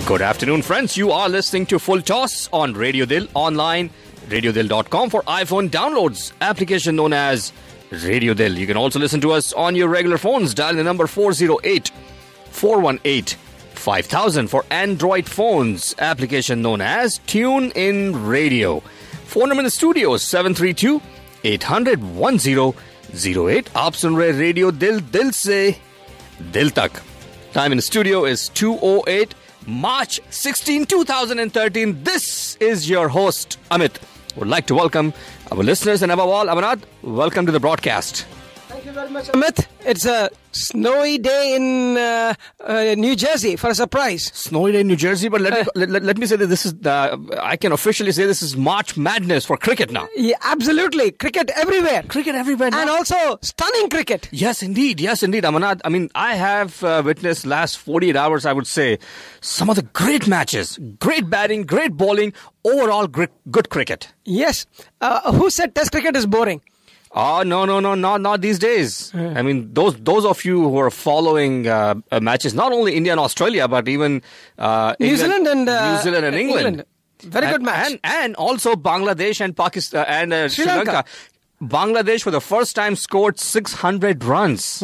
Good afternoon, friends. You are listening to Full Toss on Radio Dil, online, radiodil.com for iPhone downloads, application known as Radio Dil. You can also listen to us on your regular phones. Dial the number 408-418-5000 for Android phones, application known as TuneIn Radio. Phone number in the studio is 732-800-1008. आप सुन रहे radio दिल, दिल से दिल तक. Time in the studio is 2:08 March 16, 2013. This is your host, Amit. Would like to welcome our listeners and above all, Amanat, welcome to the broadcast. Thank you very much, Amit. It's a snowy day in New Jersey for a surprise. Snowy day in New Jersey, but let me say that this is, I can officially say this is March Madness for cricket now. Yeah, absolutely. Cricket everywhere. Cricket everywhere now. And also stunning cricket. Yes, indeed. Yes, indeed. Amanat, I mean, I have witnessed last 48 hours, I would say, some of the great matches. Great batting, great bowling, overall good cricket. Yes. Who said Test cricket is boring? Oh, no, not these days. I mean, those of you who are following matches, not only India and Australia, but even New Zealand and England. Very good match. And also Bangladesh and Pakistan and Sri Lanka. Bangladesh for the first time scored 600 runs.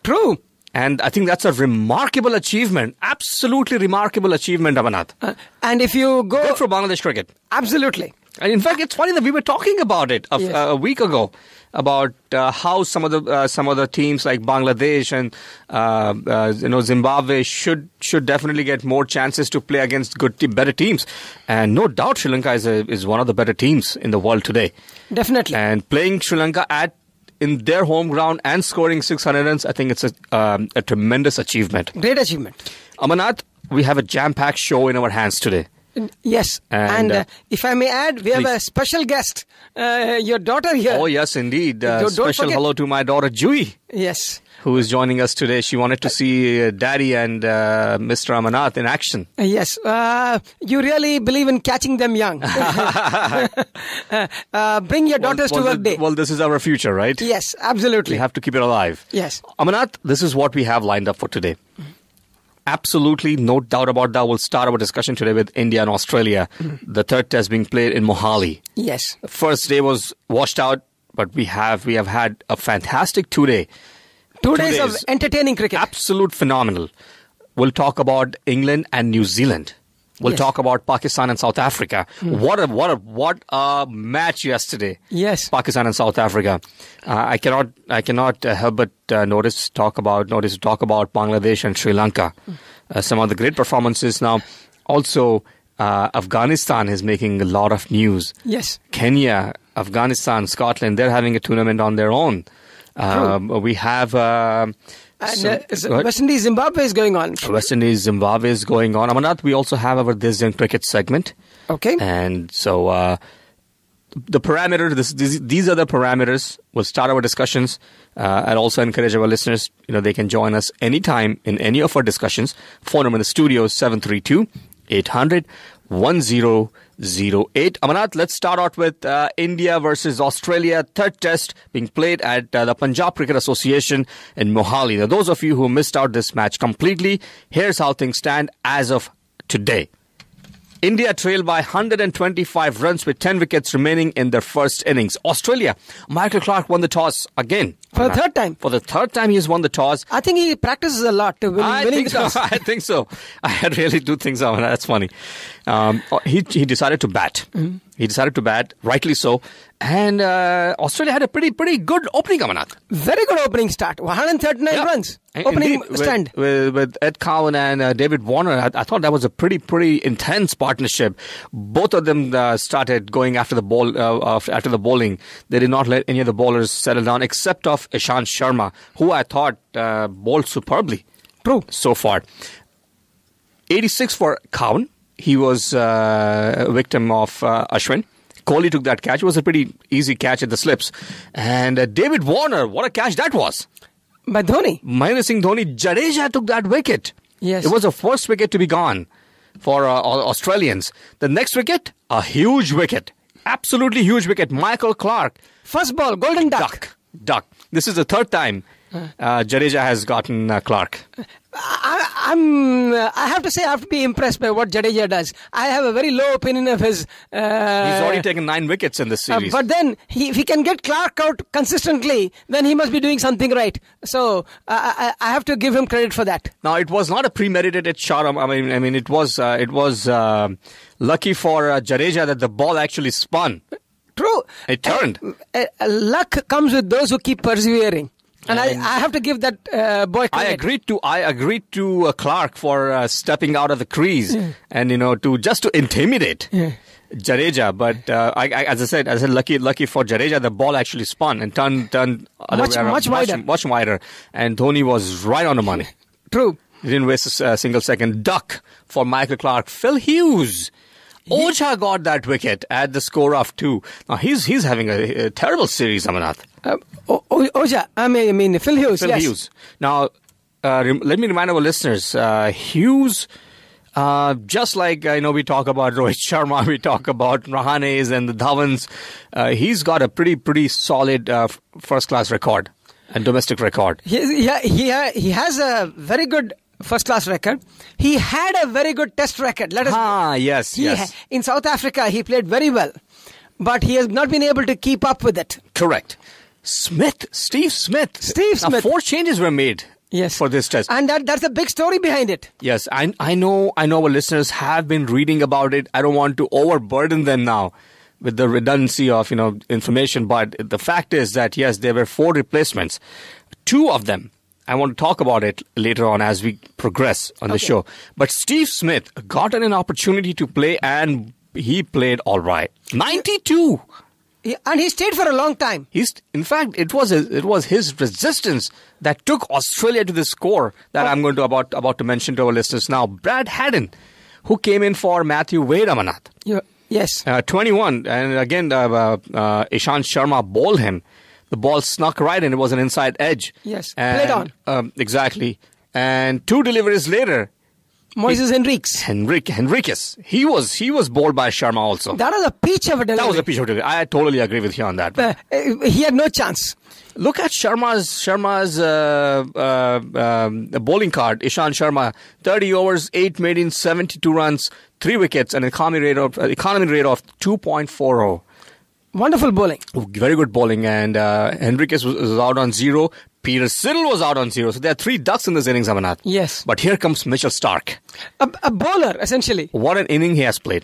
True. And I think that's a remarkable achievement. Absolutely remarkable achievement, Amanat. And if you go... Good for Bangladesh cricket. Absolutely. And in fact, it's funny that we were talking about it a week ago, about how some of the teams like Bangladesh and Zimbabwe should definitely get more chances to play against better teams. And no doubt Sri Lanka is one of the better teams in the world today. Definitely. And playing Sri Lanka in their home ground and scoring 600 runs, I think it's a tremendous achievement. Great achievement. Amanat, we have a jam-packed show in our hands today. Yes, and if I may add, we have a special guest, your daughter here. Oh, yes, indeed. Special hello to my daughter, Jui. Yes. Who is joining us today. She wanted to see Daddy and Mr. Amanat in action. Yes. You really believe in catching them young. Bring your daughters to work day. Well, this is our future, right? Yes, absolutely. We have to keep it alive. Yes. Amanat, this is what we have lined up for today. Absolutely, no doubt about that. We'll start our discussion today with India and Australia. The third test being played in Mohali. Yes. The first day was washed out, but we have had a fantastic 2 day. 2 days of entertaining cricket. Absolute phenomenal. We'll talk about England and New Zealand. We'll talk about Pakistan and South Africa. What a match yesterday. Yes. Pakistan and South Africa. I cannot help but notice talk about Bangladesh and Sri Lanka. Some of the great performances now. Also, Afghanistan is making a lot of news. Yes. Kenya, Afghanistan, Scotland, they're having a tournament on their own. We have... West Indies Zimbabwe is going on. West Indies Zimbabwe is going on. Amanat, we also have our This Young Cricket segment. Okay. And so the parameters, these are the parameters. We'll start our discussions and also encourage our listeners, they can join us anytime in any of our discussions. Phone number in the studio is 732-800-1008. Amanat, let's start out with India versus Australia, third test being played at the Punjab Cricket Association in Mohali. Now, those of you who missed out this match completely, here's how things stand as of today. India trailed by 125 runs with 10 wickets remaining in their first innings. Australia, Michael Clarke won the toss again. For the third time? For the third time he has won the toss. I think he practices a lot to winning the toss. I think so. I really do think so. That's funny. He decided to bat. Mm-hmm. He decided to bat, rightly so. And Australia had a pretty good opening, Amanat. Very good opening start. 139 runs. Opening stand. With Ed Cowan and David Warner, I thought that was a pretty intense partnership. Both of them started going after the ball, after the bowling. They did not let any of the bowlers settle down, except of Ishant Sharma, who I thought bowled superbly. True. So far. 86 for Cowan. He was a victim of Ashwin. Kohli took that catch. It was a pretty easy catch at the slips. And David Warner, what a catch that was. By Dhoni. Mahendra Singh Dhoni. Jadeja took that wicket. Yes. It was the first wicket to be gone for Australians. The next wicket, a huge wicket. Absolutely huge wicket. Michael Clarke. First ball, golden duck. This is the third time Jadeja has gotten Clarke. I have to say, I have to be impressed by what Jadeja does. I have a very low opinion of his. He's already taken 9 wickets in this series. But then, if he can get Clark out consistently, then he must be doing something right. So I have to give him credit for that. Now, it was not a premeditated shot. I mean, it was lucky for Jadeja that the ball actually spun. True. It turned. Luck comes with those who keep persevering. And I have to give that boy credit. I agreed to Clark for stepping out of the crease and to intimidate Jadeja. But as I said, lucky for Jadeja, the ball actually spun and turned much wider. Much wider, and Dhoni was right on the money. True. He didn't waste a single second. Duck for Michael Clark. Phil Hughes. Oja got that wicket at the score of 2. Now he's having a terrible series, Amarnath. Oja, I mean Phil Hughes. Phil Hughes. Now, let me remind our listeners, Hughes, just like we talk about Rohit Sharma, we talk about Rahanes and the Dhawans, he's got a pretty solid first-class record and domestic record. He has a very good first-class record. He had a very good test record. Yes. In South Africa, he played very well, but he has not been able to keep up with it. Correct. Steve Smith. Now, 4 changes were made. Yes. For this test. And that's a big story behind it. Yes, I know our listeners have been reading about it. I don't want to overburden them now with the redundancy of, information, but the fact is that, yes, there were 4 replacements. 2 of them, I want to talk about it later on as we progress on the show. But Steve Smith got an opportunity to play, and he played all right. 92! And he stayed for a long time. In fact, it was his resistance that took Australia to the score that I'm going to about to mention to our listeners now. Brad Haddin, who came in for Matthew Wade, Amarnath. Yes. 21, and again, Ishant Sharma bowled him. The ball snuck right in. It was an inside edge. Yes, played on. Exactly. And 2 deliveries later, Moises Henriques. He was bowled by Sharma also. That was a peach of a delivery. I totally agree with you on that. He had no chance. Look at Sharma's bowling card. Ishant Sharma, 30 overs, 8 made in 72 runs, 3 wickets, and an economy rate of 2.40. Wonderful bowling. Very good bowling, and Henriques was out on 0. Peter Siddle was out on 0. So there are 3 ducks in this innings, Amarnath. Yes. But here comes Mitchell Starc. A bowler, essentially. What an inning he has played.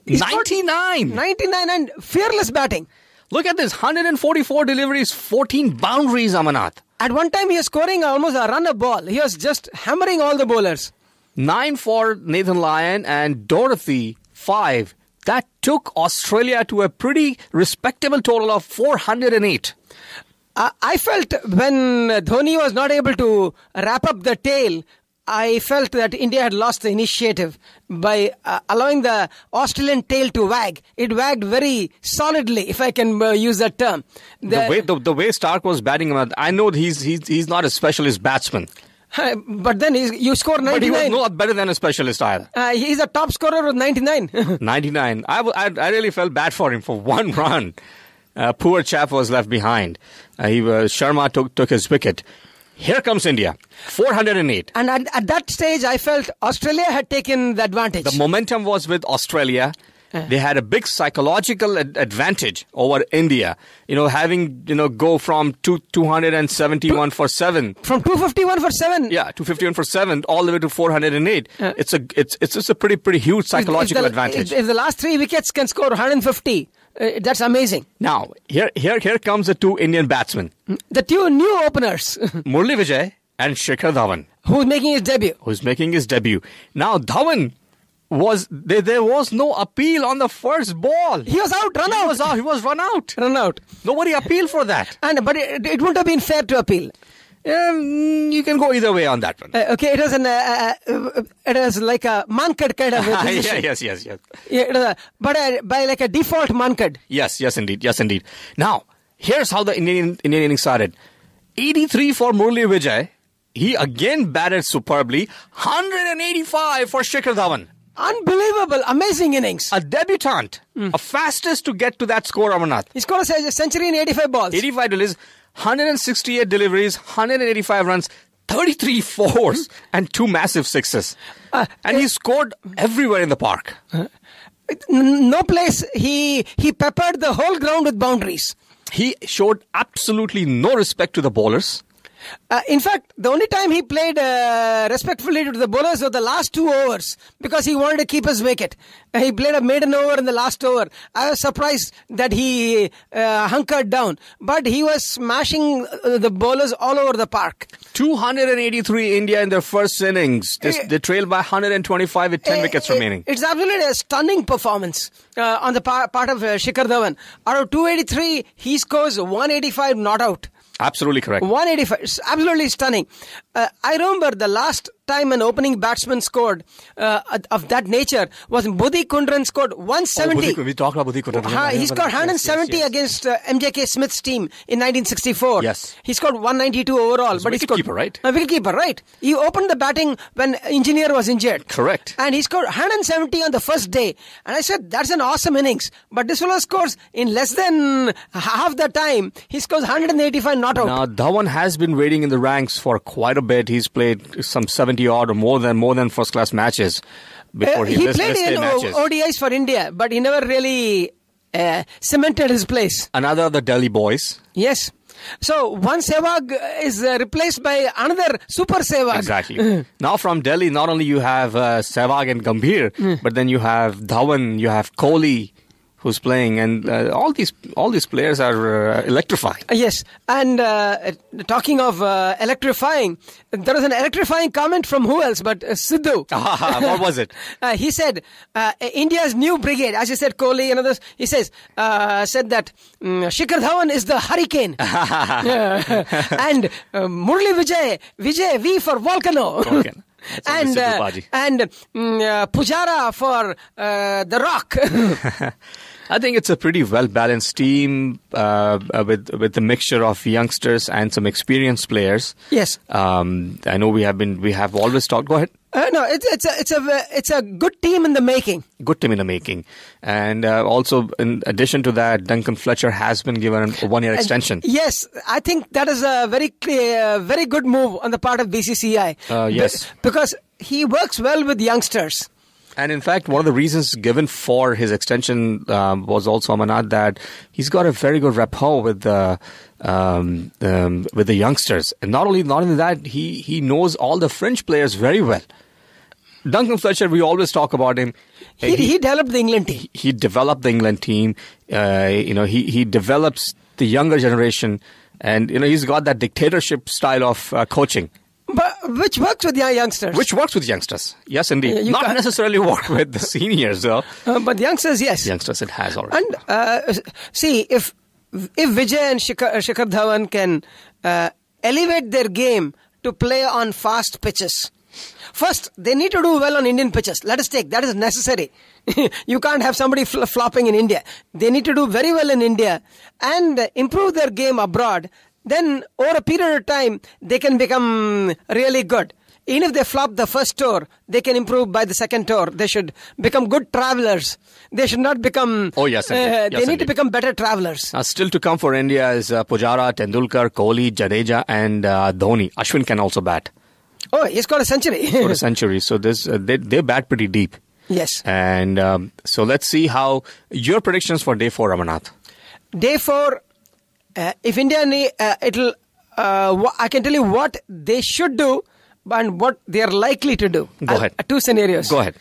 99! 99 and fearless batting. Look at this. 144 deliveries, 14 boundaries, Amarnath. At one time, he was scoring almost a run a ball. He was just hammering all the bowlers. 9 for Nathan Lyon and Dorothy, 5. That took Australia to a pretty respectable total of 408. I felt when Dhoni was not able to wrap up the tail, I felt that India had lost the initiative by allowing the Australian tail to wag. It wagged very solidly, if I can use that term. The way Starc was batting, I know he's not a specialist batsman. But then you score 99. But he was not better than a specialist either. He's a top scorer with 99. 99. I really felt bad for him for 1 run. Poor chap was left behind. Sharma took his wicket. Here comes India. 408. And at that stage, I felt Australia had taken the advantage. The momentum was with Australia. They had a big psychological advantage over India. Having go from 271 for 7. From 251 for 7. Yeah, 251 for 7 all the way to 408. It's just a pretty huge psychological advantage. If the last 3 wickets can score 150, that's amazing. Now here comes the 2 Indian batsmen. The 2 new openers. Murali Vijay and Shikhar Dhawan. Who's making his debut. Now Dhawan there was no appeal on the first ball. He was out, run out. He was run out. Nobody appealed for that. But it wouldn't have been fair to appeal. You can go either way on that one. Okay, it was like a mankad kind of a position. Yes. Yeah, but by like a default mankad. Yes, indeed. Now, here's how the Indian innings started. 83 for Murali Vijay. He again batted superbly. 185 for Shikhar Dhawan. Unbelievable, amazing innings. A debutant, a fastest to get to that score, Amarnath. He scored a century in 85 balls. 85 deliveries, 168 deliveries, 185 runs, 33 fours and 2 massive sixes. And he scored everywhere in the park. No place. He peppered the whole ground with boundaries. He showed absolutely no respect to the bowlers. In fact, the only time he played respectfully to the bowlers was the last 2 overs because he wanted to keep us wicket. He played a maiden over in the last over. I was surprised that he hunkered down, but he was smashing the bowlers all over the park. 283 India in their first innings. They trailed by 125 with 10 wickets remaining. It's absolutely a stunning performance on the part of Shikhar Dhawan. Out of 283, he scores 185 not out. Absolutely correct. 185. It's absolutely stunning. I remember the last time an opening batsman scored of that nature was Budhi Kundran scored 170. We talked about Budhi Kundran. He scored 170 against MJK Smith's team in 1964. Yes. He scored 192 overall. But he scored wicketkeeper, right? A wicketkeeper, right. He opened the batting when Engineer was injured. Correct. And he scored 170 on the first day. And I said, that's an awesome innings. But this fellow scores in less than half the time. He scores 185 not out. Now, Dhawan has been waiting in the ranks for quite a bit. He's played some 70 odd or more than first class matches before he played in matches. ODIs for India, but he never really cemented his place. Another of the Delhi boys. Yes. So one Sehwag is replaced by another super Sehwag. Exactly. Now from Delhi, not only you have Sehwag and Gambhir, but then you have Dhawan, you have Kohli, who's playing, and all these players are electrifying. Yes, and talking of electrifying, there was an electrifying comment from who else but Sidhu. What was it? He said, India's new brigade, as you said, Kohli and others, he said that Shikhar Dhawan is the hurricane. And Murali Vijay V for volcano. And Pujara for the Rock. I think it's a pretty well-balanced team with a mixture of youngsters and some experienced players. Yes. I know we have always talked. Go ahead. No, it's a good team in the making. Good team in the making, and also in addition to that, Duncan Fletcher has been given a 1-year extension. Yes, I think that is a very good move on the part of BCCI. Yes, because he works well with youngsters. And in fact, one of the reasons given for his extension was also, Amarnath, that he's got a very good rapport with the youngsters. And not only that, he knows all the French players very well. Duncan Fletcher, we always talk about him. He developed the England team. He developed the England team. He develops the younger generation, and he's got that dictatorship style of coaching. But which works with youngsters. Which works with youngsters. Yes, indeed. Not necessarily work with the seniors, though. But youngsters, yes. Youngsters, it has already. And see, if Vijay and Shikhar Dhawan can elevate their game to play on fast pitches. First, they need to do well on Indian pitches. Let us take that is necessary. You can't have somebody flopping in India. They need to do very well in India and improve their game abroad. Then, over a period of time, they can become really good. Even if they flop the first tour, they can improve by the second tour. They should become good travelers. They should not become... Oh, yes, indeed. They need to become better travelers. Still to come for India is Pujara, Tendulkar, Kohli, Jadeja, and Dhoni. Ashwin can also bat. Oh, he's got a century. So they bat pretty deep. Yes. And so let's see how your predictions for day 4, Amarnath. Day 4... if India, I can tell you what they should do and what they are likely to do. Go ahead. 2 scenarios. Go ahead.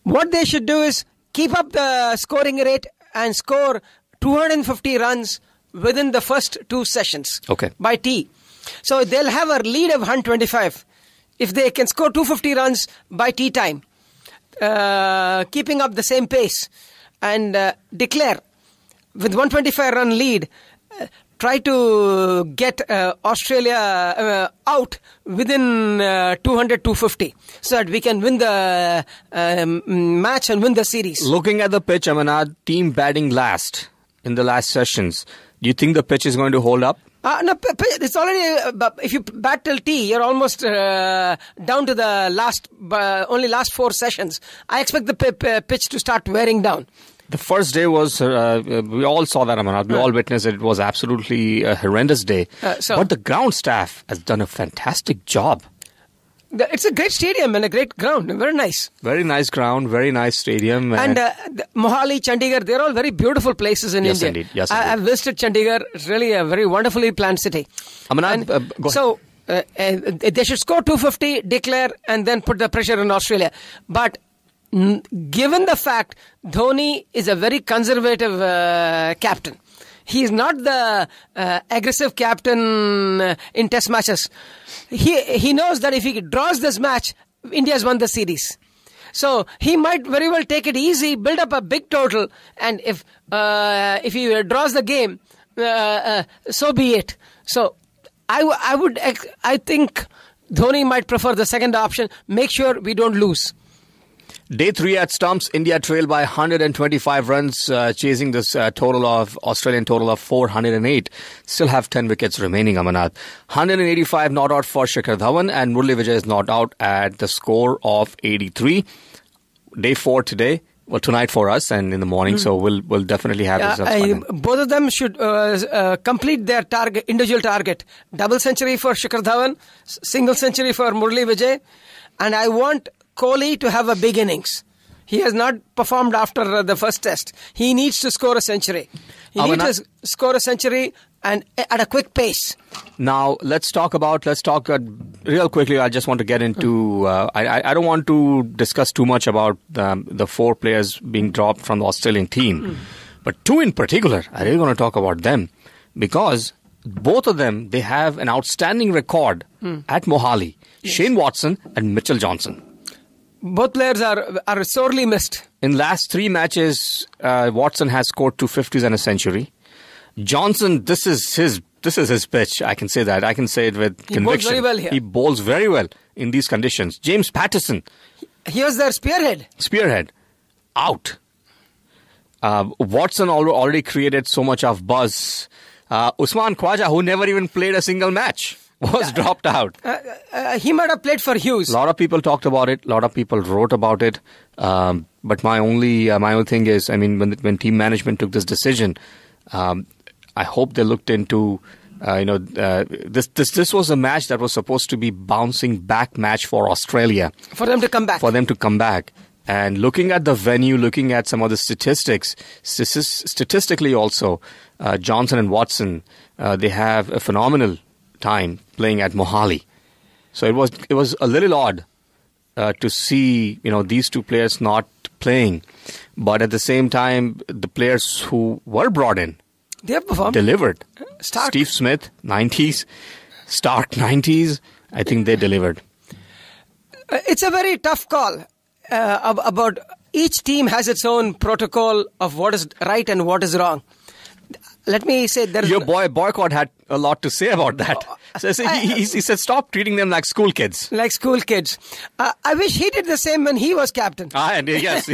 What they should do is keep up the scoring rate and score 250 runs within the first 2 sessions. Okay. By tea. So they'll have a lead of 125. If they can score 250 runs by tea time, keeping up the same pace and declare with 125 run lead, try to get Australia out within 200-250 so that we can win the match and win the series. Looking at the pitch, Amarnath, team batting last in the last sessions. Do you think the pitch is going to hold up? No, it's already, if you bat till tea, you're almost down to the last 4 sessions. I expect the pitch to start wearing down. The first day was, we all saw that, Amanat. We all witnessed it. It was absolutely a horrendous day. But the ground staff has done a fantastic job. It's a great stadium and a great ground. Very nice. Very nice ground, very nice stadium. And Mohali, Chandigarh, they're all very beautiful places in yes, India. Indeed. Yes, indeed. I've visited Chandigarh. It's really a very wonderfully planned city. Amanat, go ahead. So they should score 250, declare, and then put the pressure on Australia. But given the fact Dhoni is a very conservative captain, he is not the aggressive captain in test matches. He knows that if he draws this match, India's won the series. So he might very well take it easy, build up a big total, and if he draws the game, so be it. So I think Dhoni might prefer the second option. Make sure we don't lose. Day 3 at Stumps, India trailed by 125 runs, chasing this Australian total of 408. Still have 10 wickets remaining, Amanat. 185 not out for Shikhar Dhawan, and Murali Vijay is not out at the score of 83. Day 4 today. Well, tonight for us and in the morning, so we'll definitely have results. Both of them should complete their target, individual target. Double century for Shikhar Dhawan, single century for Murali Vijay, and I want Kohli to have a big innings. He has not performed after the first test. He needs to score a century. He needs to score a century and at a quick pace. Now, let's talk real quickly. I just want to get into, I don't want to discuss too much about the 4 players being dropped from the Australian team. But 2 in particular, I really want to talk about them because both of them, they have an outstanding record at Mohali. Yes. Shane Watson and Mitchell Johnson. Both players are sorely missed. In last 3 matches, Watson has scored 250s and a century. Johnson, this is his pitch. I can say that. I can say it with conviction. He bowls very well here. He bowls very well in these conditions. James Patterson. He was their spearhead. Out. Watson already created so much of buzz. Usman Khwaja, who never even played a single match, was dropped out. He might have played for Hughes. A lot of people talked about it. A lot of people wrote about it. But my only thing is, I mean, when team management took this decision, I hope they looked into, this was a match that was supposed to be bouncing back match for Australia. For them to come back. And looking at the venue, looking at some of the statistics, statistically also, Johnson and Watson, they have a phenomenal time playing at Mohali. So it was a little odd to see these 2 players not playing, but at the same time the players who were brought in, they have performed, delivered. Stark. Steve Smith 90s, Stark 90s. I think they delivered. It's a very tough call about each team has its own protocol of what is right and what is wrong. Let me say your boy Boycott had a lot to say about that. So he said, stop treating them like school kids. Like school kids. I wish he did the same when he was captain. Yes.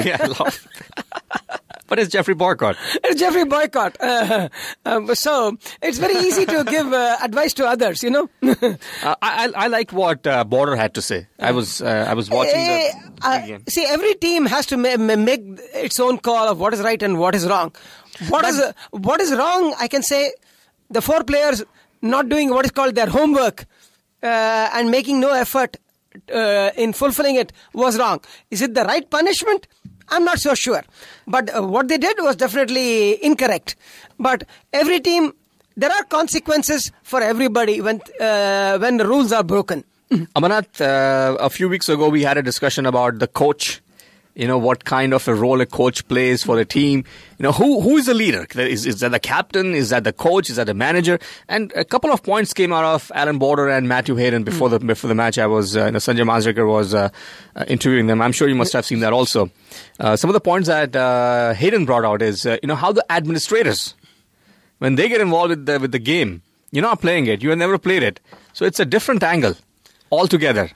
But it's Jeffrey Boycott. It's Jeffrey Boycott. So it's very easy to give advice to others, I liked what Border had to say. I was watching the game. See, every team has to make its own call of what is right and what is wrong. What is wrong, I can say, the 4 players not doing what is called their homework and making no effort in fulfilling it was wrong. Is it the right punishment? I'm not so sure. But what they did was definitely incorrect. But every team, there are consequences for everybody when the rules are broken. Amanat, a few weeks ago we had a discussion about the coach. What kind of a role a coach plays for the team. Who is the leader? Is that the captain? Is that the coach? Is that the manager? And a couple of points came out of Alan Border and Matthew Hayden before the match. I was, Sanjay Manjrekar was interviewing them. I'm sure you must have seen that also. Some of the points that Hayden brought out is, how the administrators, when they get involved with the game, you're not playing it. You have never played it. So it's a different angle altogether.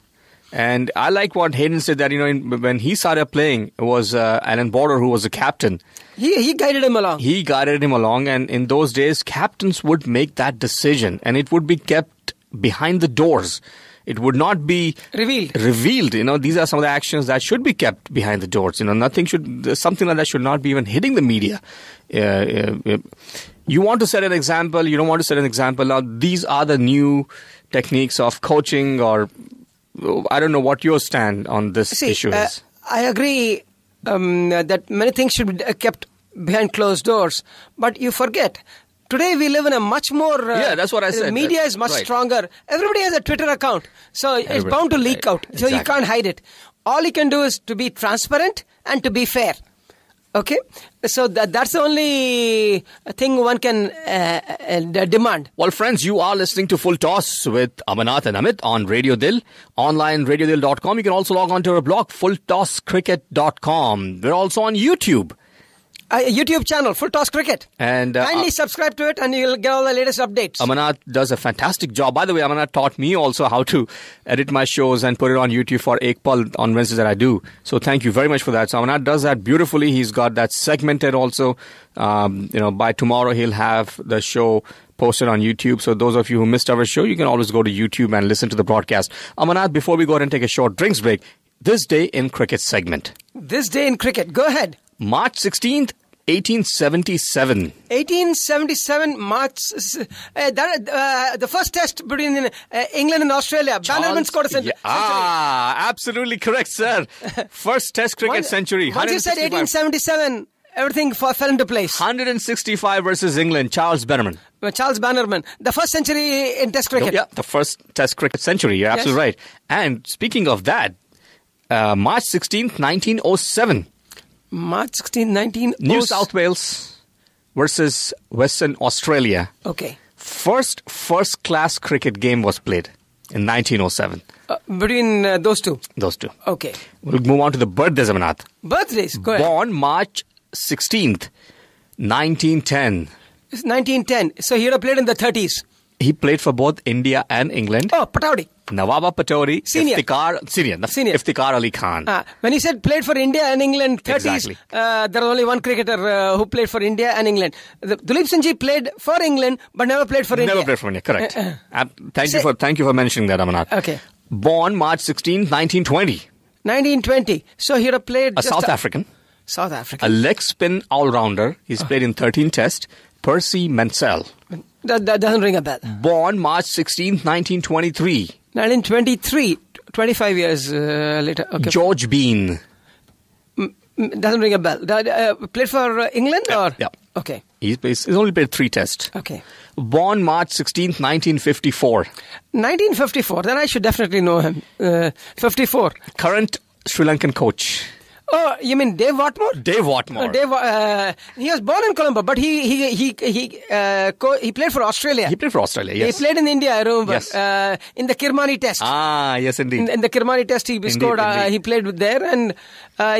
And I like what Hayden said that, when he started playing, it was Alan Border who was the captain. He guided him along. And in those days, captains would make that decision and it would be kept behind the doors. it would not be revealed. These are some of the actions that should be kept behind the doors. Something like that should not be even hitting the media. You want to set an example, you don't want to set an example. Now, these are the new techniques of coaching, or I don't know what your stand on this issue is. I agree that many things should be kept behind closed doors, but you forget. Today we live in a much more... that's what I said. Media is much stronger. Everybody has a Twitter account, so it's bound to leak out. So you can't hide it. All you can do is to be transparent and to be fair. Okay? So that's the only thing one can demand. Well, friends, you are listening to Full Toss with Amarnath and Amit on Radio Dil, online radiodil.com. You can also log on to our blog, fulltosscricket.com. We're also on YouTube. YouTube channel, Full Toss Cricket. And kindly subscribe to it and you'll get all the latest updates. Amarnath does a fantastic job. By the way, Amarnath taught me also how to edit my shows and put it on YouTube for Ekpal on Wednesdays that I do. So thank you very much for that. So Amarnath does that beautifully. He's got that segmented also. By tomorrow he'll have the show posted on YouTube. So those of you who missed our show, you can always go to YouTube and listen to the broadcast. Amarnath, before we go ahead and take a short drinks break, this day in cricket segment. This day in cricket. Go ahead. March 16th, 1877. 1877, March. The first test between England and Australia. Bannerman scored a century. Absolutely correct, sir. First test cricket century. Once you said 1877, everything fell into place. 165 versus England. Charles Bannerman. Charles Bannerman. The first century in test cricket. The first test cricket century. You're absolutely right. And speaking of that, March 16th, 1907. March 16, 1907. New South Wales versus Western Australia. Okay. First class cricket game was played in 1907. Between those two? Those two. Okay. We'll move on to the birthdays, Amarnath. Birthdays, go ahead. Born March 16th, 1910. It's 1910. So he would have played in the 30s. He played for both India and England. Oh, Pataudi. Nawaba Pataudi. Senior. Iftikhar Ali Khan. When he said played for India and England 30s, exactly. There was only one cricketer who played for India and England. Dulip Singhji played for England but never played for India. Never played for India, correct. Thank you for mentioning that, Amarnath. Okay. Born March 16, 1920. 1920. So he would have played... South African. South African. A leg spin all-rounder. He's played in 13 tests. Percy Mansell. That doesn't ring a bell. Born March 16, 1923. 1923, 25 years later. Okay. George Bean. Doesn't ring a bell. Played for England? Yeah. Okay. He's only played 3 tests. Okay. Born March 16, 1954. 1954, then I should definitely know him. 54. Current Sri Lankan coach. Oh, you mean Dave Watmore? Dave Watmore. He was born in Colombo, but he played for Australia. He played for Australia, yes. He played in India, I remember. Yes. In the Kirmani Test. Yes, indeed. In the Kirmani Test, he scored. He played there, and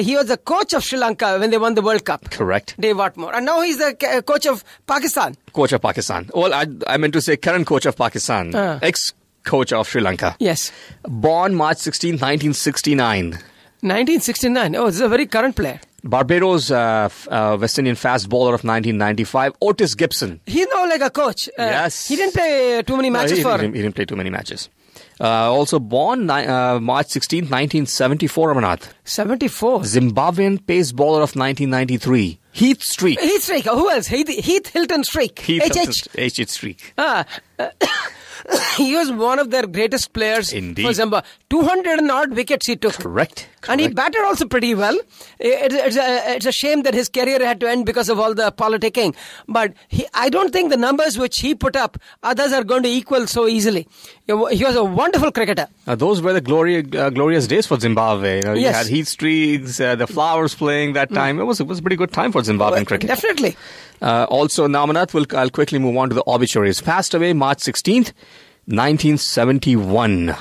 he was the coach of Sri Lanka when they won the World Cup. Correct. Dave Watmore, and now he's the coach of Pakistan. Coach of Pakistan. Well, I meant to say current coach of Pakistan, ex-coach of Sri Lanka. Yes. Born March 16, 1969. 1969. Oh, this is a very current player. Barbados West Indian fast bowler of 1995, Otis Gibson. He's now like a coach. Yes. He didn't play too many matches for... He didn't play too many matches. Also born March 16, 1974, Amarnath. 74. Zimbabwean pace bowler of 1993, Heath Streak. Heath Streak. Who else? Heath Hilton Streak. H.H. Streak. He was one of their greatest players. Indeed. For example, 200 and odd wickets he took. Correct. And he batted also pretty well. It's a shame that his career had to end because of all the politicking. But I don't think the numbers which he put up, others are going to equal so easily. He was a wonderful cricketer. Those were the glorious days for Zimbabwe. Yes. You had Heath Streaks, the Flowers playing that time. It was a pretty good time for Zimbabwean cricket. Definitely. Also, Namanath, I'll quickly move on to the obituaries. Passed away March 16th, 1971.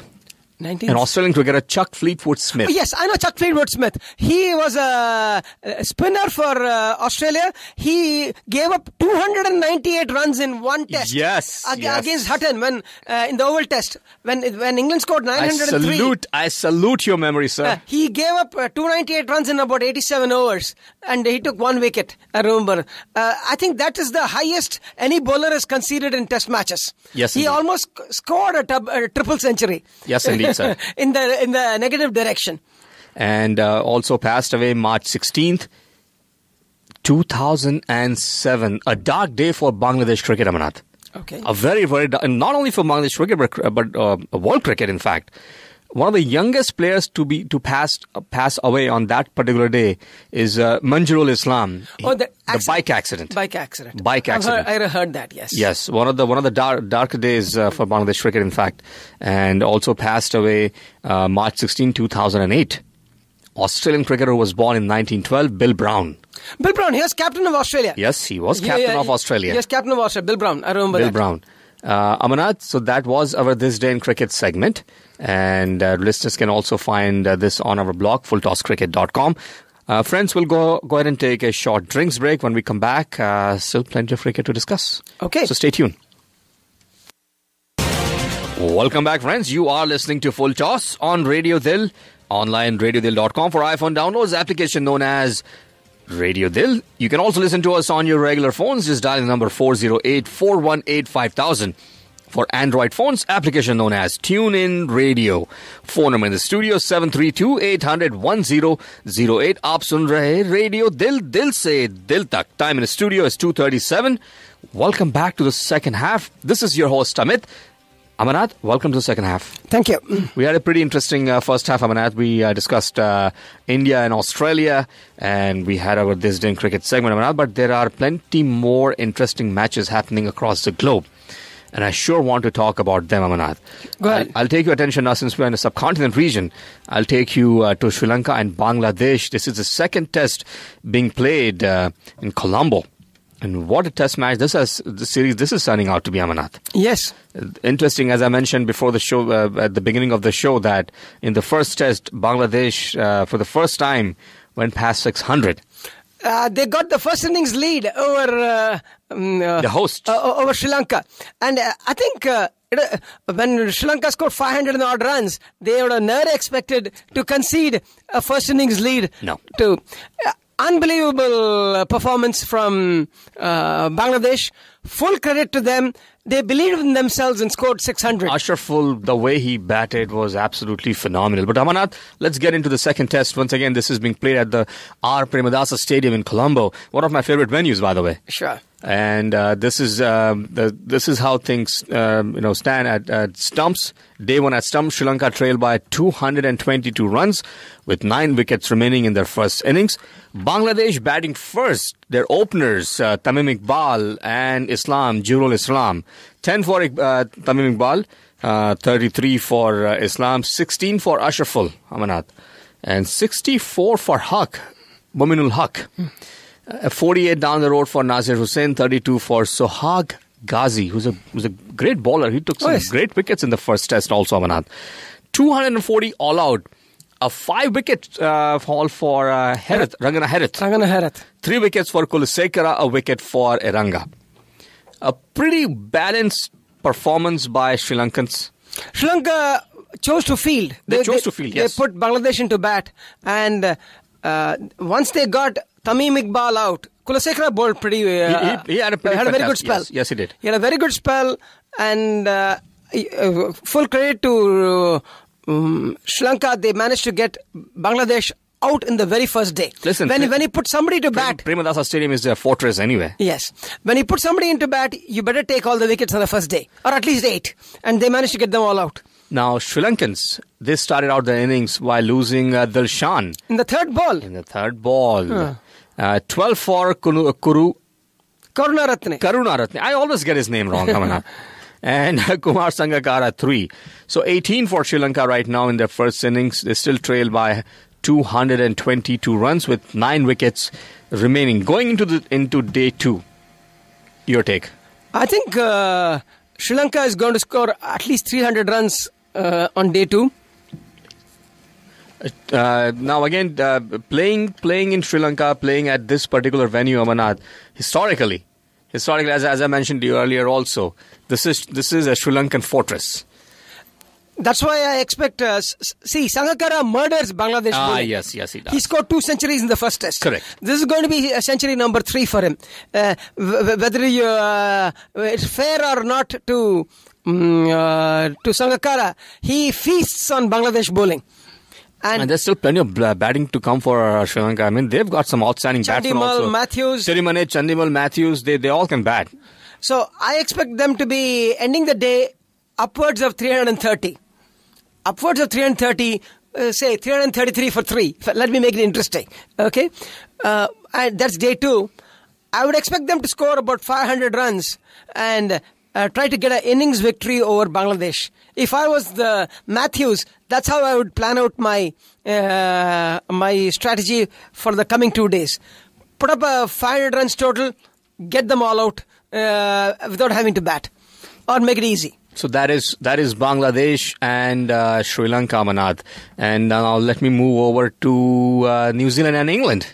An Australian cricketer, Chuck Fleetwood Smith. Oh, yes, I know Chuck Fleetwood Smith. He was a spinner for Australia. He gave up 298 runs in one test. Yes, against Hutton when in the Oval Test when England scored 903. I salute your memory, sir. He gave up 298 runs in about 87 overs, and he took 1 wicket. I remember. I think that is the highest any bowler has conceded in Test matches. Yes, he indeed. almost scored a triple century. Yes, indeed, sir. in the negative direction. And also passed away March 16th, 2007. A dark day for Bangladesh cricket, Amarnath. Okay. A very, very, not only for Bangladesh cricket, but world cricket, in fact. One of the youngest players to pass away on that particular day is Manjurul Islam. The bike accident. Bike accident. I heard that. Yes. Yes, one of the darker days for Bangladesh cricket, in fact, and also passed away March 16, 2008. Australian cricketer who was born in 1912, Bill Brown. Bill Brown, he was captain of Australia. Yes, he was captain of Australia. He was captain of Australia. Bill Brown, I remember Bill that. Brown. Amarnath, so that was our This Day in Cricket segment. And listeners can also find this on our blog, fulltosscricket.com. Friends, we'll go ahead and take a short drinks break. When we come back, still plenty of cricket to discuss. Okay. So stay tuned. Welcome back, friends. You are listening to Full Toss on Radio Dil, online radiodil.com for iPhone downloads, application known as Radio Dil. You can also listen to us on your regular phones. Just dial the number 408-418-5000. For Android phones, application known as TuneIn Radio. Phone number in the studio 732-800-1008. Aap sun rahe Radio Dil, Dil se Dil tak. Time in the studio is 2:37. Welcome back to the second half. This is your host Amit. Amarnath, welcome to the second half. Thank you. We had a pretty interesting first half, Amarnath. We discussed India and Australia, and we had our This Day in Cricket segment, Amarnath. But there are plenty more interesting matches happening across the globe. And I sure want to talk about them, Amarnath. Go ahead. I'll take your attention now since we're in the subcontinent region. I'll take you to Sri Lanka and Bangladesh. This is the second test being played in Colombo. And what a test match this is turning out to be, Amarnath. Yes. Interesting, as I mentioned before the show, at the beginning of the show, that in the first test, Bangladesh, for the first time, went past 600. They got the first innings lead over the host. Over Sri Lanka. And I think when Sri Lanka scored 500 and odd runs, they would have never expected to concede a first innings lead. No. Unbelievable performance from Bangladesh. Full credit to them. They believed in themselves and scored 600. Ashraful, the way he batted was absolutely phenomenal. But Amarnath, let's get into the second test. Once again, this is being played at the R. Premadasa Stadium in Colombo. One of my favorite venues, by the way. Sure. And this is how things stand at stumps. Day one at stumps, Sri Lanka trailed by 222 runs with 9 wickets remaining in their first innings. Bangladesh batting first. Their openers, Tamim Iqbal and Jurul Islam. 10 for Tamim Iqbal, 33 for Islam, 16 for Ashraful, Amarnath, and 64 for Muminul Haq. 48 down the road for Nazir Hussain, 32 for Sohag Ghazi, who's a great bowler. He took some great wickets in the first test also, Amarnath. 240 all out. A 5-wicket haul for Rangana Herath. 3 wickets for Kulasekara, a wicket for Eranga. A pretty balanced performance by Sri Lankans. Sri Lanka chose to field. They chose to field, yes. They put Bangladesh into bat. And once they got Tamim Iqbal out, Kulasekara bowled pretty... he had a very good spell. Yes, he did. He had a very good spell. And full credit to Sri Lanka. They managed to get Bangladesh out in the very first day. Listen, when he put somebody to bat... Premadasa Stadium is their fortress anyway. Yes. When he put somebody into bat, you better take all the wickets on the first day. Or at least 8. And they managed to get them all out. Now, Sri Lankans, they started out the innings while losing Dilshan. In the third ball. 12 for Karunaratne. I always get his name wrong, Kamana. And Kumar Sangakkara, 3. So 18 for Sri Lanka right now in their first innings. They still trail by 222 runs with 9 wickets remaining. Going into day 2. Your take? I think Sri Lanka is going to score at least 300 runs on day 2. Now again, playing in Sri Lanka, playing at this particular venue, Amarnath, historically, as I mentioned to you earlier, also this is a Sri Lankan fortress. That's why I expect. Sangakkara murders Bangladesh. Yes, he does. He scored 2 centuries in the first test. Correct. This is going to be century number 3 for him. Whether it's fair or not to Sangakkara, he feasts on Bangladesh bowling. And there's still plenty of batting to come for Sri Lanka. I mean, they've got some outstanding batsmen also. Matthews. Sirimane, Chandimal, Matthews, they all can bat. So I expect them to be ending the day upwards of 330. Upwards of 330, say 333 for 3. Let me make it interesting. Okay? And that's day 2. I would expect them to score about 500 runs and try to get an innings victory over Bangladesh. If I was the Matthews, that's how I would plan out my strategy for the coming 2 days. Put up a 500 runs total, get them all out without having to bat, or make it easy. So that is Bangladesh and Sri Lanka, Amarnath. And now let me move over to New Zealand and England.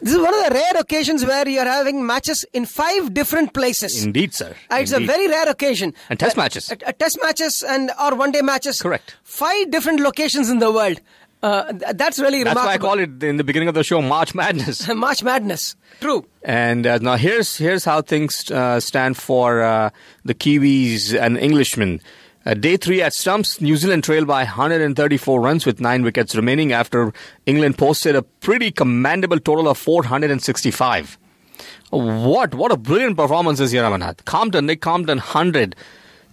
This is one of the rare occasions where you're having matches in 5 different places. Indeed, sir. It's a very rare occasion. And test matches. Test matches or one-day matches. Correct. 5 different locations in the world. That's really remarkable. That's why I call it in the beginning of the show March Madness. March Madness. True. And now here's how things stand for the Kiwis and Englishmen. Day 3 at stumps, New Zealand trailed by 134 runs with 9 wickets remaining after England posted a pretty commendable total of 465. What a brilliant performance this year, Amarnath. Nick Compton, 100.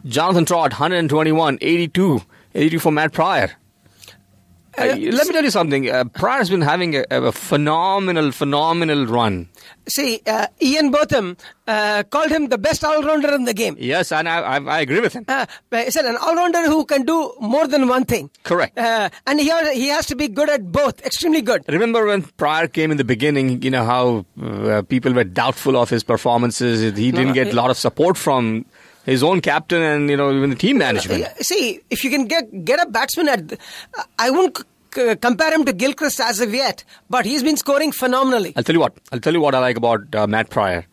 Jonathan Trott, 121. 82 for Matt Pryor. Let me tell you something. Pryor has been having a phenomenal run. See, Ian Botham called him the best all-rounder in the game. Yes, and I agree with him. He said an all-rounder who can do more than one thing. Correct. And he has to be good at both. Extremely good. Remember when Pryor came in the beginning, you know, how people were doubtful of his performances. He didn't get a lot of support from his own captain and, you know, even the team management. See, if you can get a batsman I wouldn't compare him to Gilchrist as of yet, but he's been scoring phenomenally. I'll tell you what I like about Matt Pryor.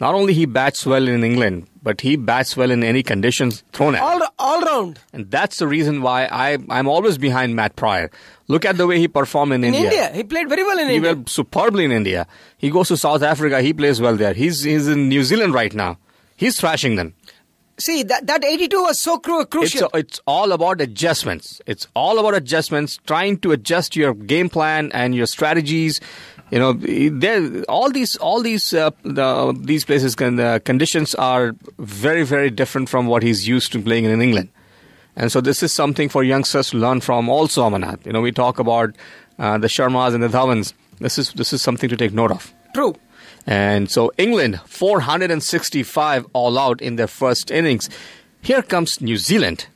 Not only he bats well in England, but he bats well in any conditions thrown at him. All round. And that's the reason why I'm always behind Matt Pryor. Look at the way he performed in India. India. He played very well in India. He played superbly in India. He goes to South Africa. He plays well there. He's in New Zealand right now. He's thrashing them. See, that 82 was so crucial. It's all about adjustments. It's all about adjustments, trying to adjust your game plan and your strategies. You know, these places conditions are very, very different from what he's used to playing in England. And so this is something for youngsters to learn from also, Amarnath. You know, we talk about the Sharmas and the Dhawans. This is something to take note of. True. And so England, 465 all out in their first innings. Here comes New Zealand.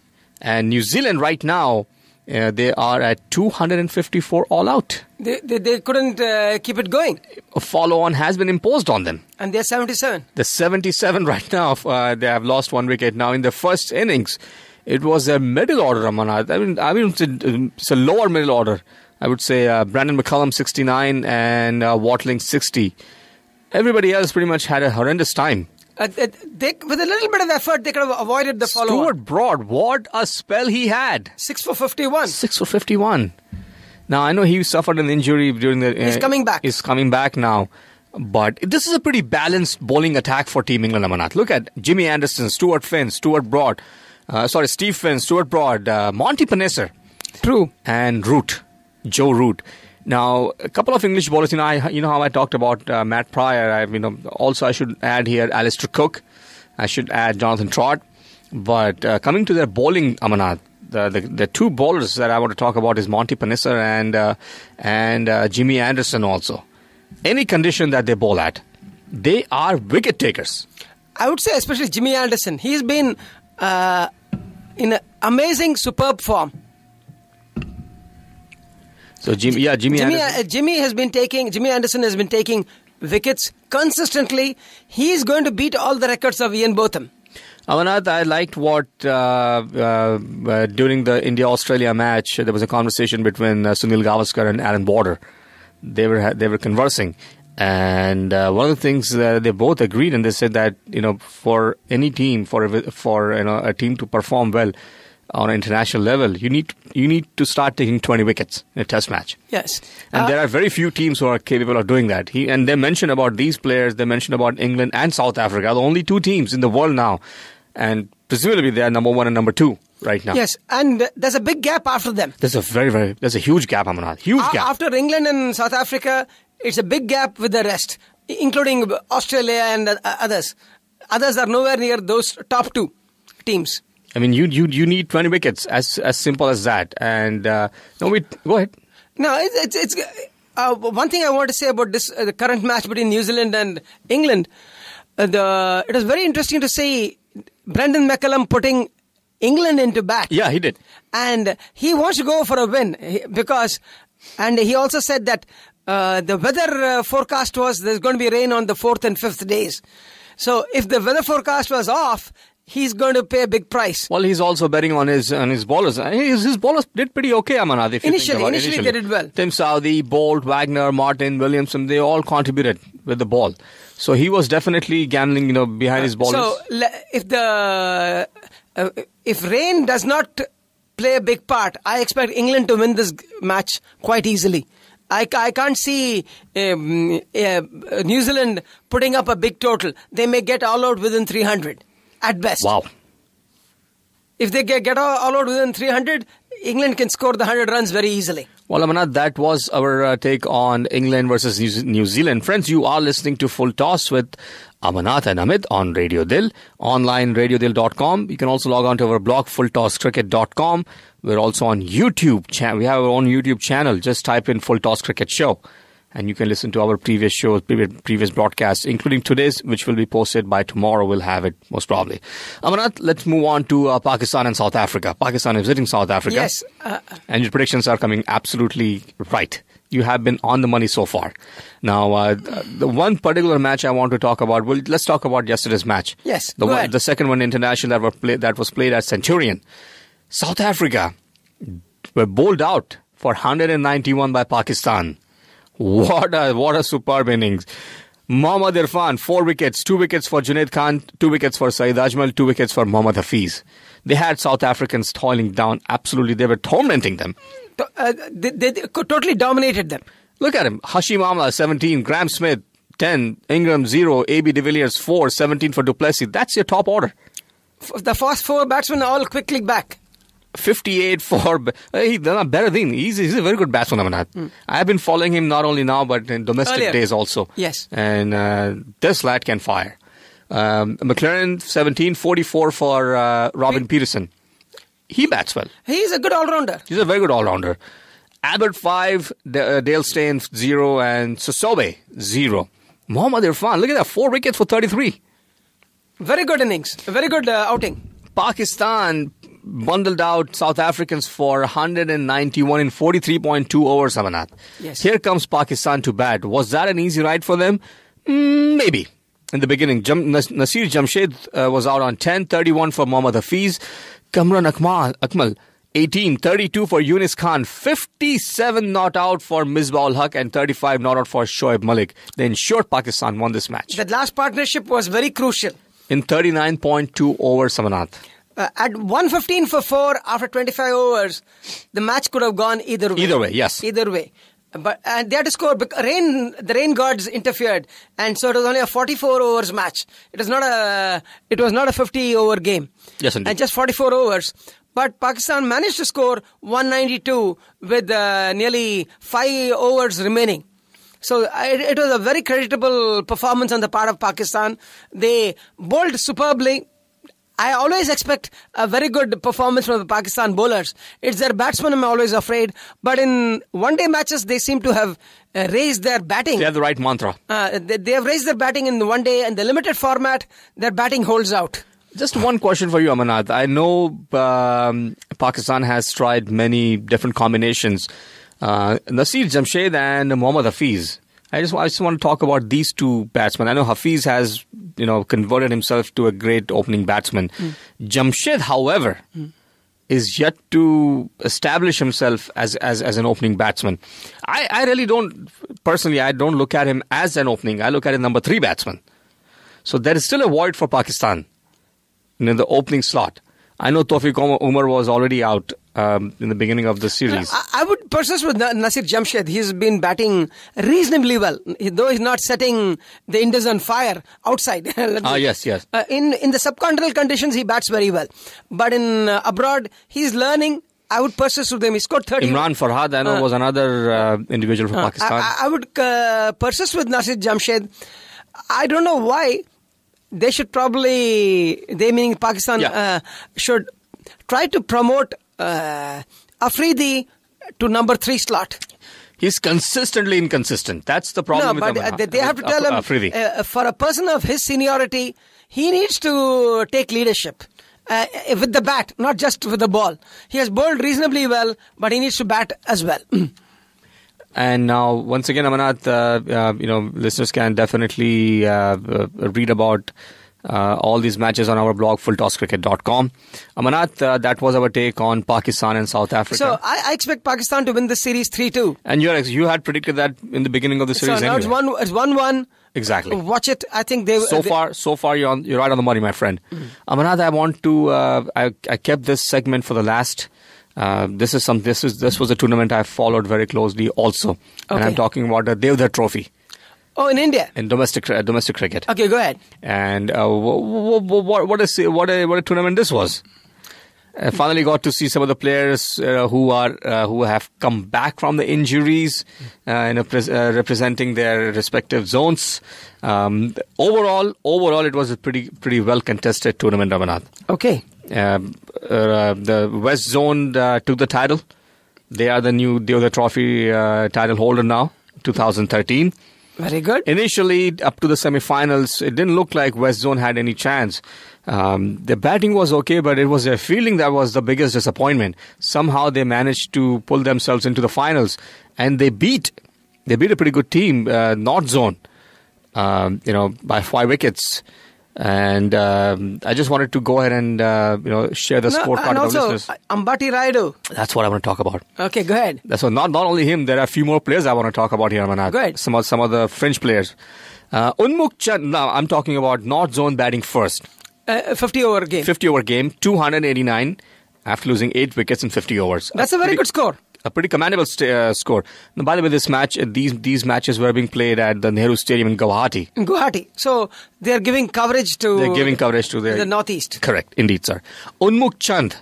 And New Zealand right now, they are at 254 all out. They couldn't keep it going. A follow-on has been imposed on them. And they're 77. They're 77 right now. They have lost 1 wicket now in their first innings. It was a middle order, Amarnath. I mean, it's a lower middle order. I would say Brandon McCullum, 69, and Watling, 60. Everybody else pretty much had a horrendous time. With a little bit of effort, they could have avoided the follow-on. Stuart Broad, what a spell he had. 6 for 51. 6 for 51. Now, I know he suffered an injury during the... He's coming back. He's coming back now. But this is a pretty balanced bowling attack for Team England, Amarnath. Look at Jimmy Anderson, Steve Finn, Stuart Broad, Monty Panesar. True. And Joe Root. Now, a couple of English bowlers, you know how I talked about Matt Pryor. Also I should add here Alistair Cook. I should add Jonathan Trott. But coming to their bowling, Amarnath, the 2 bowlers that I want to talk about is Monty Panesar and Jimmy Anderson also. Any condition that they bowl at, they are wicket takers. I would say especially Jimmy Anderson. He's been in amazing, superb form. So Jimmy Anderson has been taking wickets consistently. He's going to beat all the records of Ian Botham. Amarnath, I liked what during the India-Australia match, there was a conversation between Sunil Gavaskar and Aaron Border. They were conversing. And one of the things they both agreed, and they said that for any team, for a team to perform well on an international level, you need to start taking 20 wickets in a test match. Yes, and there are very few teams who are capable of doing that. And they mentioned about these players. They mentioned about England and South Africa, the only two teams in the world now, and presumably they are number 1 and number 2 right now. Yes, and there's a big gap after them. There's a huge gap, Amarnath. Huge gap after England and South Africa. It's a big gap with the rest, including Australia and others. Others are nowhere near those top 2 teams. I mean, you need 20 wickets, as simple as that. And go ahead. No, it's one thing I want to say about this the current match between New Zealand and England. It was very interesting to see Brendan McCullum putting England into bat. Yeah, he did, and he wants to go for a win and he also said that the weather forecast was there's going to be rain on the 4th and 5th days. So if the weather forecast was off, he's going to pay a big price. Well, he's also betting on his bowlers. His bowlers did pretty okay, Amarnath. Initially, they did well. Tim Southee, Bolt, Wagner, Martin, Williamson, they all contributed with the ball. So he was definitely gambling, behind his bowlers. So if rain does not play a big part, I expect England to win this match quite easily. I can't see New Zealand putting up a big total. They may get all out within 300 at best. Wow. If they get all out within 300, England can score the 100 runs very easily. Well, Amarnath, that was our take on England versus New Zealand. Friends, you are listening to Full Toss with Amarnath and Amit on Radio Dil, online radiodil.com. You can also log on to our blog, fulltosscricket.com. We're also on YouTube. We have our own YouTube channel. Just type in Full Toss Cricket Show, and you can listen to our previous shows, previous broadcasts, including today's, which will be posted by tomorrow. We'll have it, most probably. Amarnath, let's move on to Pakistan and South Africa. Pakistan is visiting South Africa. Yes. And your predictions are coming absolutely right. You have been on the money so far. Now, the one particular match I want to talk about, let's talk about yesterday's match. Yes, the second one international that was played at Centurion. South Africa were bowled out for 191 by Pakistan. What a superb innings. Mohammad Irfan, 4 wickets, 2 wickets for Junaid Khan, 2 wickets for Saeed Ajmal, 2 wickets for Mohammad Hafiz. They had South Africans toiling down. Absolutely, they were tormenting them. They totally dominated them. Look at him. Hashim Amla, 17. Graham Smith, 10. Ingram, 0. A.B. de Villiers, 4. 17 for du Plessis. That's your top order. The first 4 batsmen are all quickly back. 58 for... He's better than... He's a very good batsman, Amarnath. I have been following him not only now, but in domestic days also. Yes. And this lad can fire. McLaren, 17. 44 for Robin Peterson. He bats well. He's a good all-rounder. He's a very good all-rounder. Abbott, 5. Dale Steyn, 0. And Sosobe, 0. Mohammad Irfan, look at that. 4 wickets for 33. Very good innings. A very good outing. Pakistan bundled out South Africans for 191 in 43.2 overs, Amarnath. Yes. Here comes Pakistan to bat. Was that an easy ride for them? Maybe. In the beginning, Nasir Jamshed was out on 10, 31 for Mohammad Hafiz. Kamran Akmal, 18, 32 for Yunus Khan, 57 not out for Misbah ul Haq, and 35 not out for Shoaib Malik. They ensured Pakistan won this match. That last partnership was very crucial. In 39.2 overs, Amarnath. At 115 for 4 after 25 overs, the match could have gone either way. Either way, yes. Either way. But they had to score. The rain gods interfered, and so it was only a 44 overs match. It was not a 50 over game. Yes, indeed. And just 44 overs. But Pakistan managed to score 192 with nearly 5 overs remaining. So it was a very creditable performance on the part of Pakistan. They bowled superbly. I always expect a very good performance from the Pakistan bowlers. It's their batsmen I'm always afraid. But in one-day matches, they seem to have raised their batting. They have the right mantra. They have raised their batting in the one-day, and the limited format, their batting holds out. Just one question for you, Amarnath. I know Pakistan has tried many different combinations. Nasir Jamshed and Mohammad Hafiz. I just want to talk about these two batsmen. I know Hafiz has converted himself to a great opening batsman. Jamshed, however, is yet to establish himself as an opening batsman. I really don't, personally, I don't look at him as an opening. I look at him number 3 batsman. So there is still a void for Pakistan in the opening slot. I know Tawfiq Umar was already out in the beginning of the series. I would persist with Nasir Jamshed. He's been batting reasonably well, though he's not setting the Indus on fire outside. Yes. In the subcontinental conditions, he bats very well. But in abroad, he's learning. I would persist with him. He scored 30. Imran Farhad, I know, was another individual from Pakistan. I would persist with Nasir Jamshed. I don't know why. They should probably, meaning Pakistan, should try to promote Afridi to number 3 slot. He's consistently inconsistent. That's the problem with him. They have to tell him, Afridi. For a person of his seniority, he needs to take leadership. With the bat, not just with the ball. He has bowled reasonably well, but he needs to bat as well. And now, once again, Amanath, listeners can definitely read about all these matches on our blog, fulltosscricket.com. Amanath, that was our take on Pakistan and South Africa. So, I expect Pakistan to win this series 3-2. And you had predicted that in the beginning of the series now anyway. It's 1-1. Exactly. Watch it. I think they... So far, you're right on the money, my friend. Amanath, I want to... I kept this segment for the last... This was a tournament I followed very closely also, and I'm talking about the Devdar Trophy. Oh, in India, in domestic cricket. Okay, go ahead. And what a tournament this was. I finally got to see some of the players who have come back from the injuries, representing their respective zones. Overall, it was a pretty well contested tournament, Ramanath. Okay. The West Zone took the title. They are the new Devdar Trophy title holder now, 2013. Very good. Initially, up to the semi-finals, it didn't look like West Zone had any chance. The batting was okay, but it was their fielding that was the biggest disappointment. Somehow they managed to pull themselves into the finals, and they beat a pretty good team, North Zone, by 5 wickets. And I just wanted to go ahead and share the scorecard with the listeners. Ambati Rayudu. That's what I want to talk about. Okay, go ahead. So not only him, there are a few more players I want to talk about here, Amanath. Go ahead. Some of the French players. Unmukh Chand. Now I'm talking about North Zone batting first. 50-over game. 50-over game, 289 after losing 8 wickets in 50 overs. That's a very good score. A pretty commendable score. Now, by the way, this match, these matches were being played at the Nehru Stadium in Guwahati. So they are giving coverage to. They're giving coverage to the Northeast. Correct, indeed, sir. Unmukh Chand,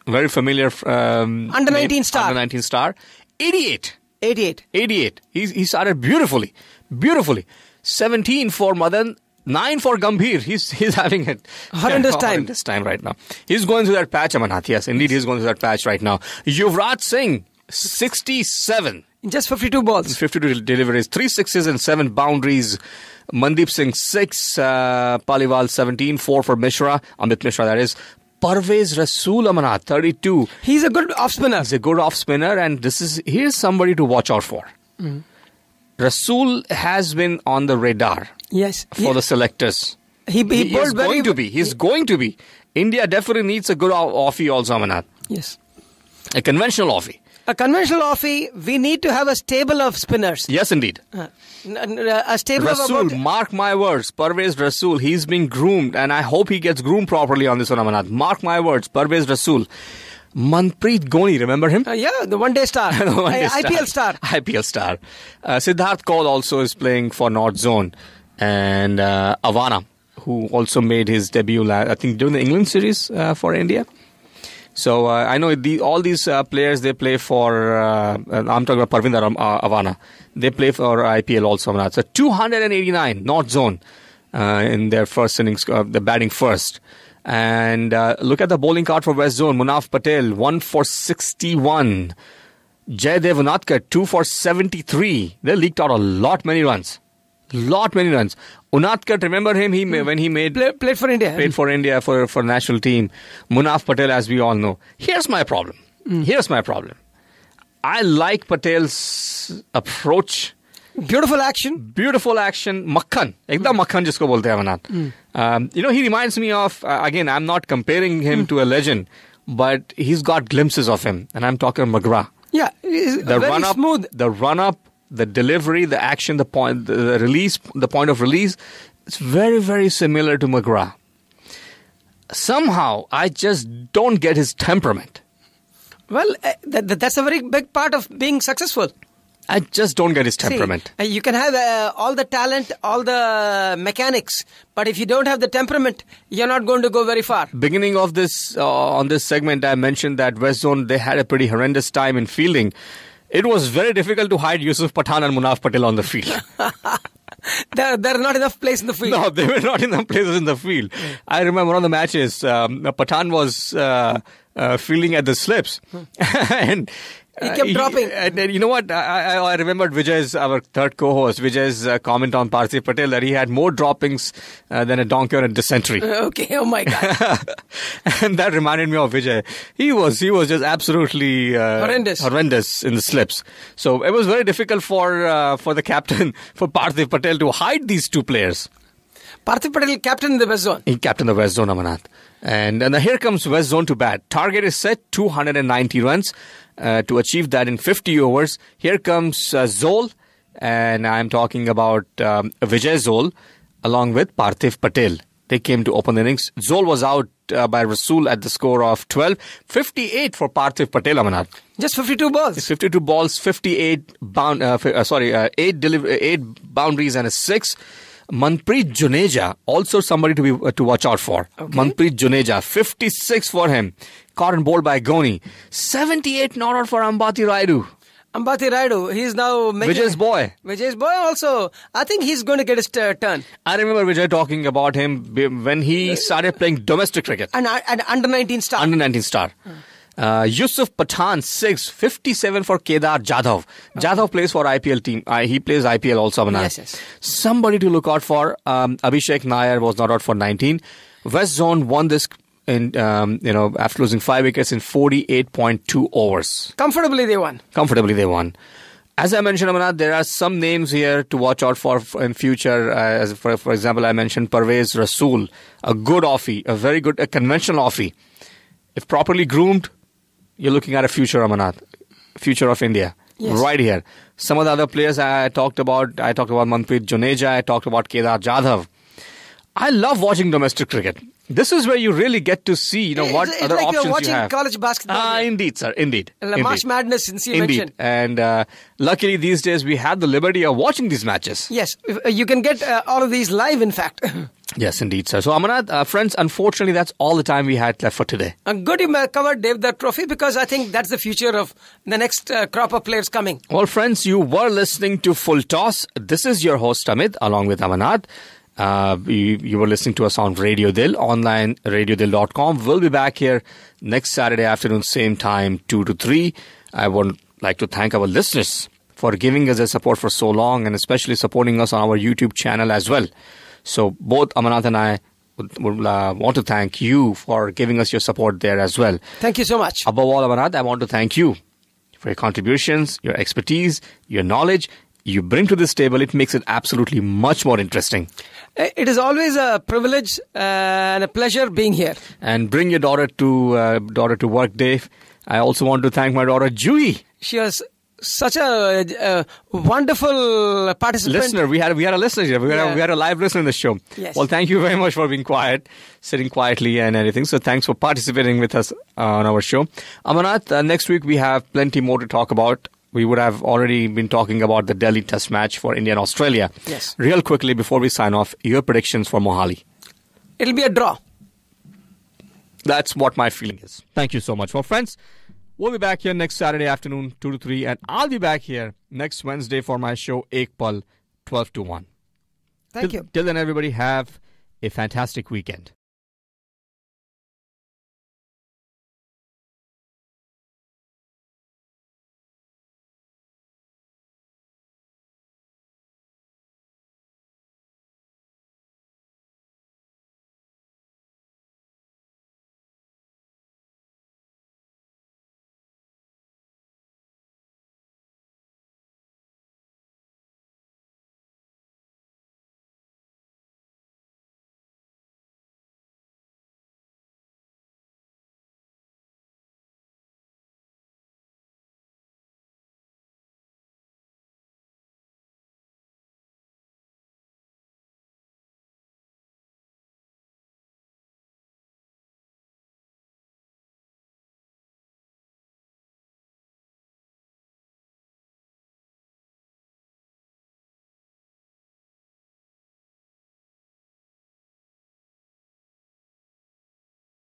very familiar. Under 19 star. Under 19 star. 88. 88. He started beautifully. 17 for Madan. 9 for Gambhir. He's having a horrendous time right now. He's going through that patch, Amanath. Yes, indeed, he's going through that patch right now. Yuvraj Singh, 67. In just 52 balls. 52 deliveries, 3 sixes and 7 boundaries. Mandeep Singh, 6. Paliwal, 17. 4 for Mishra. Amit Mishra, that is. Parvez Rasool, Amanath, 32. He's a good off-spinner. He's a good off-spinner, and here's somebody to watch out for. Rasool has been on the radar. Yes. For the selectors. He's going to be. India definitely needs a good offie also, Amanath. Yes. A conventional offie. We need to have a stable of spinners. Yes, indeed. A stable Rasool, of about... mark my words, Parvez Rasool, he's being groomed, and I hope he gets groomed properly on this one, Amanath. Mark my words, Parvez Rasool. Manpreet Goni, remember him? The one-day star. IPL star. IPL star. Siddharth Kaul also is playing for North Zone. And Avana, who also made his debut, I think, during the England series for India. So I know all these players, they play for, I'm talking about Parvinder Avana. They play for IPL also. So 289, North Zone, in their first innings, the batting first. And look at the bowling card for West Zone. Munaf Patel, 1 for 61. Jaydev Unatkar, 2 for 73. They leaked out many runs. Unatkar, remember him? When he played for India. Played for India for national team. Munaf Patel, as we all know. Here's my problem. I like Patel's approach Beautiful action. Beautiful action. Makhan. Ekdam Makhan jisko bolte hain Amanat. He reminds me of, again, I'm not comparing him to a legend, but he's got glimpses of him. And I'm talking McGrath. Yeah, very smooth. The run-up, the delivery, the action, the point, the release, the point of release, it's very, very similar to McGrath. Somehow, I just don't get his temperament. Well, that's a very big part of being successful. I just don't get his temperament. See, you can have all the talent, all the mechanics, but if you don't have the temperament, you're not going to go very far. Beginning of this, on this segment, I mentioned that West Zone, they had a pretty horrendous time in fielding. It was very difficult to hide Yusuf Pathan and Munaf Patel on the field. There are not enough place in the field. No, there were not enough places in the field. I remember one of the matches, Pathan was fielding at the slips. And he kept dropping. And you know what? I remembered Vijay's, our third co-host, Vijay's comment on Parthiv Patel that he had more droppings than a donkey or a dysentery. Okay, oh my God. And that reminded me of Vijay. He was just absolutely horrendous in the slips. So it was very difficult for the captain, for Parthiv Patel, to hide these two players. Parthiv Patel captain the West Zone. He captained the West Zone, Amanat. And here comes West Zone to bat. Target is set 290 runs. To achieve that in 50 overs. Here comes Zol, and I'm talking about Vijay Zol, along with Parthiv Patel. They came to open the innings. Zol was out by Rasool at the score of 12. 58 for Parthiv Patel, Amanat. Just 52 balls. 52 balls, 58 8 boundaries and a 6. Manpreet Juneja, also somebody to watch out for. Okay. Manpreet Juneja, 56 for him. Caught and bowled by Goni. 78 not out for Ambati Rayudu. Ambati Rayudu, he's now making... Vijay's boy. Vijay's boy also. I think he's going to get his turn. I remember Vijay talking about him when he started playing domestic cricket. And under-19 star. Under-19 star. Yusuf Pathan, 6. 57 for Kedar Jadhav. Jadhav plays for IPL team. He plays IPL also. Yes. Somebody to look out for. Abhishek Nair was not out for 19. West Zone won this in after losing 5 wickets in 48.2 overs. Comfortably they won. As I mentioned, Amanat, there are some names here to watch out for in future. As for example, I mentioned Parvez Rasool, a good offie, a very good, a conventional offie. If properly groomed, you're looking at a future, Amanat, future of India. Yes. Right here. Some of the other players I talked about Manpreet Juneja, I talked about Kedar Jadhav. I love watching domestic cricket. This is where you really get to see, what it's other like options you're watching you have. College basketball. Indeed, sir. Indeed. March Madness, since you mentioned. And luckily these days we have the liberty of watching these matches. Yes. You can get all of these live, in fact. Yes, indeed, sir. So, Amanat, friends, unfortunately, that's all the time we had left for today. Good you covered, Dave, that trophy, because I think that's the future of the next crop of players coming. Well, friends, you were listening to Full Toss. This is your host, Amit, along with Amanat. You were listening to us on Radio Dil, online radiodil.com. We'll be back here next Saturday afternoon, same time, 2 to 3. I would like to thank our listeners for giving us their support for so long, and especially supporting us on our YouTube channel as well. So both Amanat and I would want to thank you for giving us your support there as well. Thank you so much. Above all, Amanat, I want to thank you for your contributions, your expertise, your knowledge you bring to this table. It makes it absolutely much more interesting. It is always a privilege and a pleasure being here. And bring your daughter to work, Dave. I also want to thank my daughter, Juhi. She was such a wonderful participant. Listener, we had a listener here. We had a live listener in the show. Yes. Well, thank you very much for being quiet, sitting quietly and everything. So thanks for participating with us on our show. Amanat, next week we have plenty more to talk about. We would have already been talking about the Delhi Test match for India and Australia. Yes. Real quickly, before we sign off, your predictions for Mohali. It'll be a draw. That's what my feeling is. Thank you so much. Well, friends, we'll be back here next Saturday afternoon, 2 to 3. And I'll be back here next Wednesday for my show, Ek Pal, 12 to 1. Thank you. Till then, everybody, have a fantastic weekend.